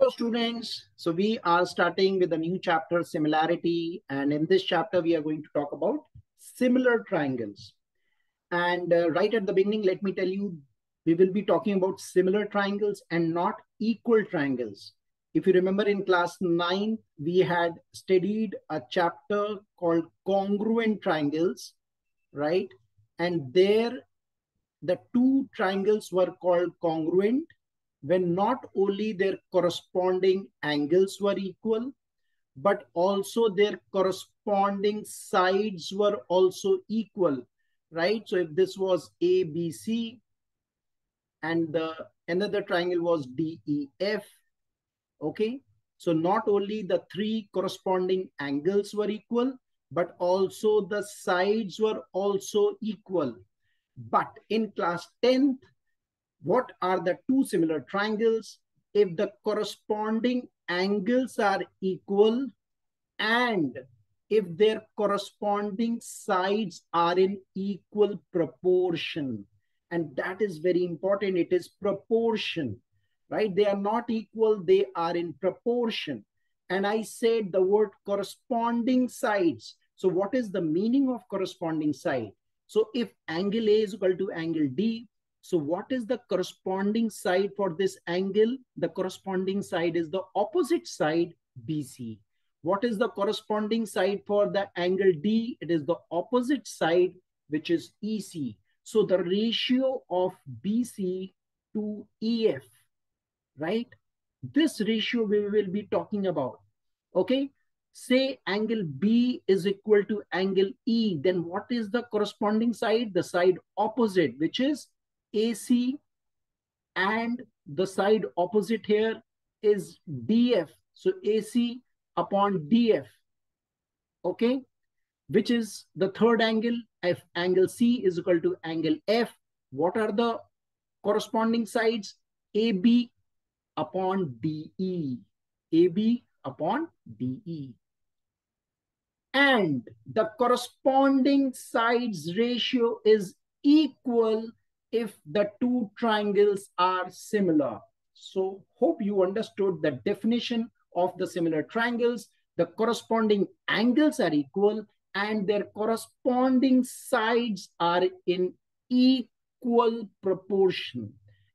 Hello students, so we are starting with a new chapter, similarity, and in this chapter we are going to talk about similar triangles. And right at the beginning, let me tell you, we will be talking about similar triangles and not equal triangles. If you remember in class 9, we had studied a chapter called congruent triangles, right? And there the two triangles were called congruent when not only their corresponding angles were equal, but also their corresponding sides were also equal, right? So if this was ABC and the another triangle was DEF, okay? So not only the three corresponding angles were equal, but also the sides were also equal. But in class 10th, what are the two similar triangles? If the corresponding angles are equal and if their corresponding sides are in equal proportion. And that is very important. It is proportion, right? They are not equal, they are in proportion. And I said the word corresponding sides. So what is the meaning of corresponding side? So if angle A is equal to angle D, so what is the corresponding side for this angle? The corresponding side is the opposite side, BC. What is the corresponding side for the angle D? It is the opposite side, which is EC. So the ratio of BC to EF, right? This ratio we will be talking about, okay? Say angle B is equal to angle E, then what is the corresponding side? The side opposite, which is AC, and the side opposite here is DF. So AC upon DF, okay, which is the third angle. If angle C is equal to angle F, what are the corresponding sides? AB upon DE, AB upon DE. And the corresponding sides ratio is equal if the two triangles are similar. So hope you understood the definition of the similar triangles. The corresponding angles are equal and their corresponding sides are in equal proportion.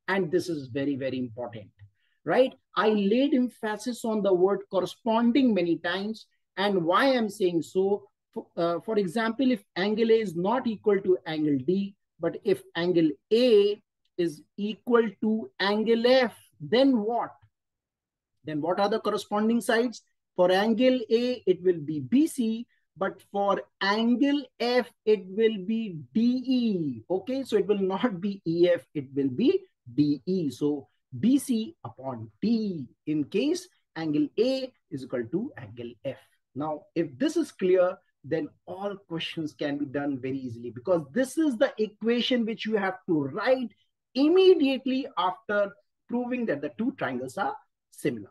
And this is very, very important, right? I laid emphasis on the word corresponding many times. And why I'm saying so, for example, if angle A is not equal to angle D, but if angle A is equal to angle F, then what? Then what are the corresponding sides? For angle A, it will be BC, but for angle F, it will be DE. Okay, so it will not be EF, it will be DE. So BC upon D in case angle A is equal to angle F. Now, if this is clear, then all questions can be done very easily because this is the equation which you have to write immediately after proving that the two triangles are similar.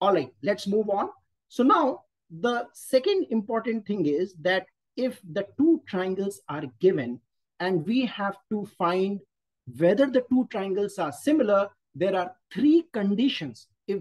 All right, let's move on. So now the second important thing is that if the two triangles are given and we have to find whether the two triangles are similar, there are three conditions. If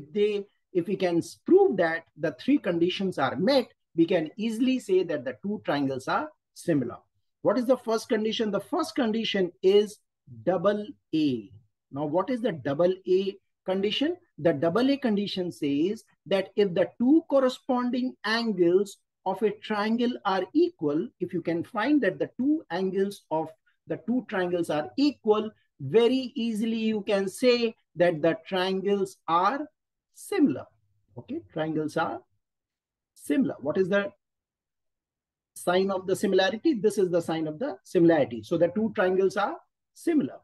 we can prove that the three conditions are met, we can easily say that the two triangles are similar. What is the first condition? The first condition is double A. Now, what is the double A condition? The double A condition says that if the two corresponding angles of a triangle are equal, if you can find that the two angles of the two triangles are equal, very easily you can say that the triangles are similar. Okay, triangles are similar. What is the sign of the similarity? This is the sign of the similarity. So the two triangles are similar.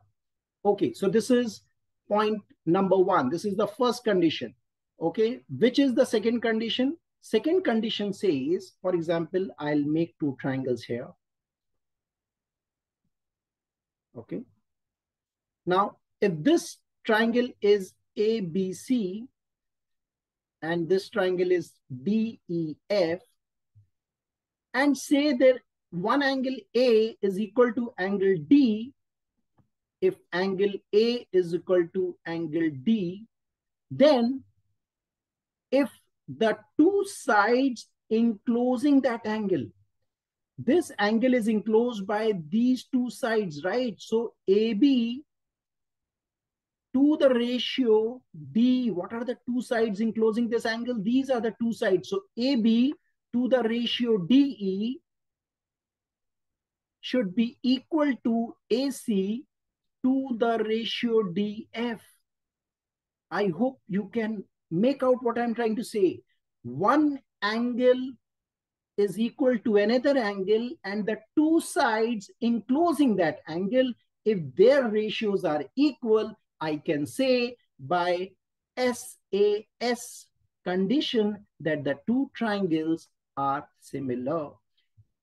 Okay, so this is point number one. This is the first condition. Okay, which is the second condition? Second condition says, for example, I'll make two triangles here. Okay. Now, if this triangle is ABC and this triangle is DEF, and say that one angle A is equal to angle D, if angle A is equal to angle D, then if the two sides enclosing that angle, this angle is enclosed by these two sides, right? So AB to the ratio D, what are the two sides enclosing this angle? These are the two sides. So AB to the ratio DE should be equal to AC to the ratio DF. I hope you can make out what I'm trying to say. One angle is equal to another angle, and the two sides enclosing that angle, if their ratios are equal, I can say by SAS condition that the two triangles are similar.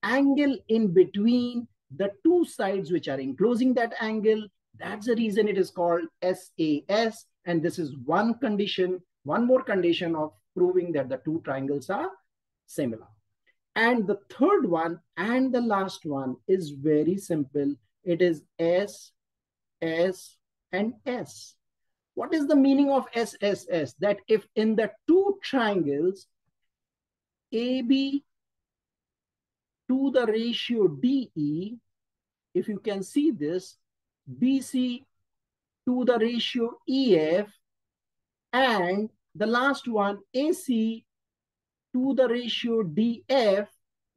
Angle in between the two sides which are enclosing that angle, that's the reason it is called SAS. And this is one condition, one more condition of proving that the two triangles are similar. And the third one and the last one is very simple. It is S, S, and S. What is the meaning of SSS? That if in the two triangles, AB to the ratio DE, if you can see this, BC to the ratio EF, and the last one, AC to the ratio DF,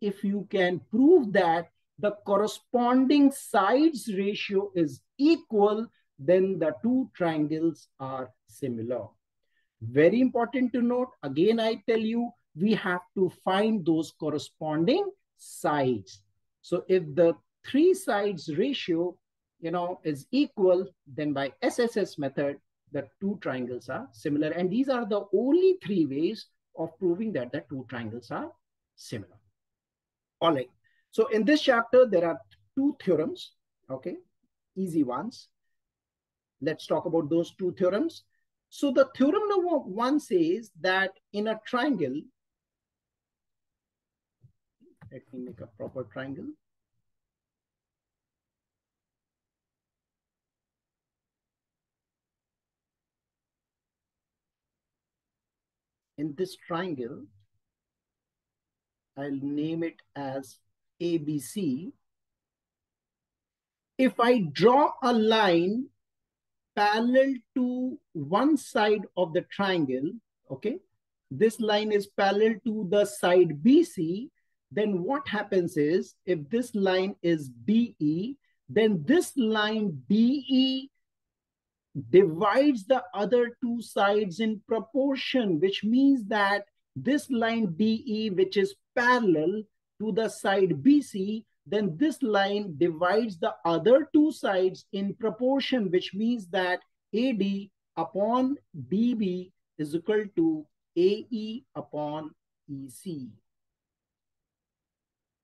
if you can prove that the corresponding sides ratio is equal, then the two triangles are similar. Very important to note. Again, I tell you, we have to find those corresponding sides. So if the three sides ratio, is equal, then by SSS method, the two triangles are similar. And these are the only three ways of proving that the two triangles are similar. All right. So in this chapter, there are two theorems, okay, easy ones. Let's talk about those two theorems. So the theorem number one says that in a triangle, let me make a proper triangle. In this triangle, I'll name it as ABC. If I draw a line parallel to one side of the triangle, okay, this line is parallel to the side BC, then what happens is, if this line is DE, then this line DE divides the other two sides in proportion, which means that this line DE, which is parallel to the side BC, then this line divides the other two sides in proportion, which means that AD upon DB is equal to AE upon EC.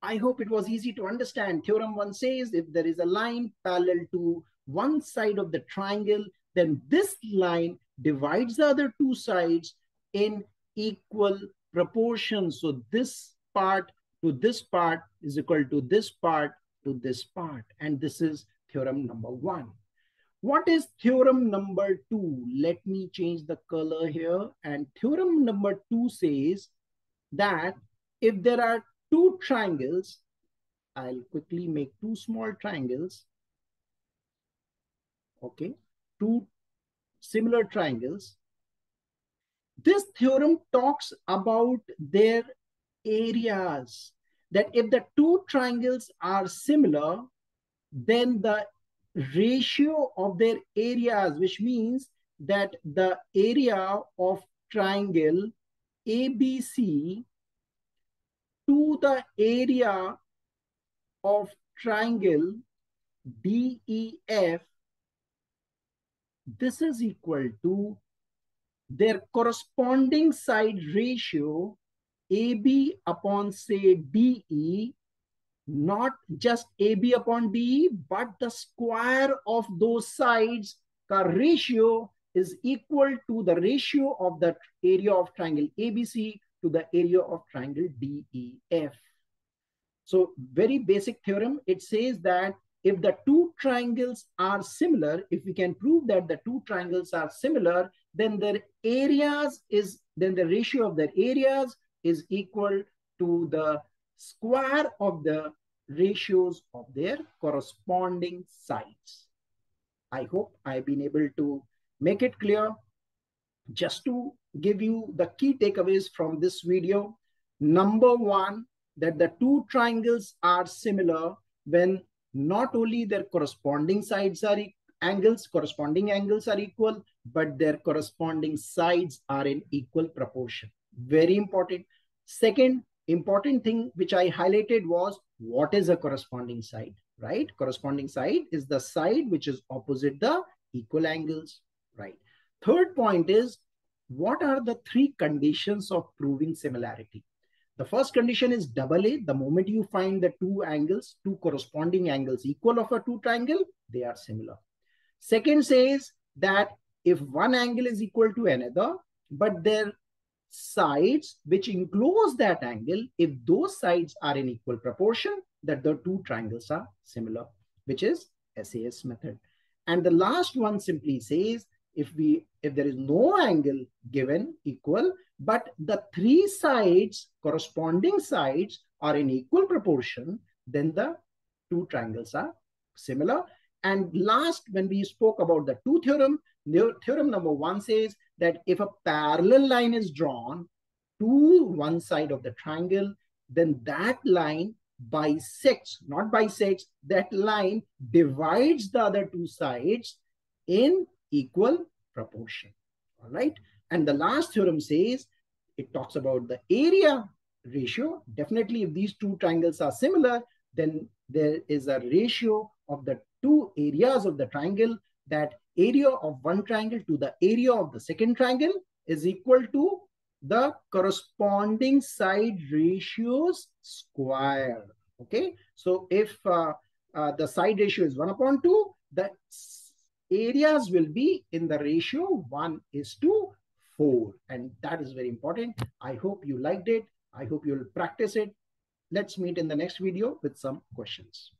I hope it was easy to understand. Theorem 1 says if there is a line parallel to one side of the triangle, then this line divides the other two sides in equal proportion. So this part to this part is equal to this part to this part. And this is theorem number 1. What is theorem number 2? Let me change the color here. And theorem number 2 says that if there are two triangles, I'll quickly make two small triangles. Okay, two similar triangles. This theorem talks about their areas. That if the two triangles are similar, then the ratio of their areas, which means that the area of triangle ABC to the area of triangle DEF, this is equal to their corresponding side ratio AB upon, say, DE, not just AB upon DE, but the square of those sides ka ratio is equal to the ratio of the area of triangle ABC to the area of triangle DEF. So very basic theorem. It says that if the two triangles are similar, if we can prove that the two triangles are similar, then the ratio of their areas is equal to the square of the ratios of their corresponding sides. I hope I've been able to make it clear. Just to give you the key takeaways from this video, number one, that the two triangles are similar when not only their corresponding angles are equal, but their corresponding sides are in equal proportion. Very important. Second important thing which I highlighted was, what is a corresponding side, right? Corresponding side is the side which is opposite the equal angles, right? Third point is, what are the three conditions of proving similarity? The first condition is AA. The moment you find the two corresponding angles equal of a two triangle, they are similar. Second says that if one angle is equal to another, but their sides which enclose that angle, if those sides are in equal proportion, that the two triangles are similar, which is SAS method. And the last one simply says, if there is no angle given equal, but the three sides, corresponding sides, are in equal proportion, then the two triangles are similar. And last, when we spoke about the two theorem, theorem number one says that if a parallel line is drawn to one side of the triangle, then that line bisects, not bisects, that line divides the other two sides in equal proportion. All right. And the last theorem says, it talks about the area ratio. Definitely, if these two triangles are similar, then there is a ratio of the two areas of the triangle, that area of one triangle to the area of the second triangle is equal to the corresponding side ratios square. Okay. So if the side ratio is 1/2, the areas will be in the ratio 1:4. And that is very important. I hope you liked it. I hope you'll practice it. Let's meet in the next video with some questions.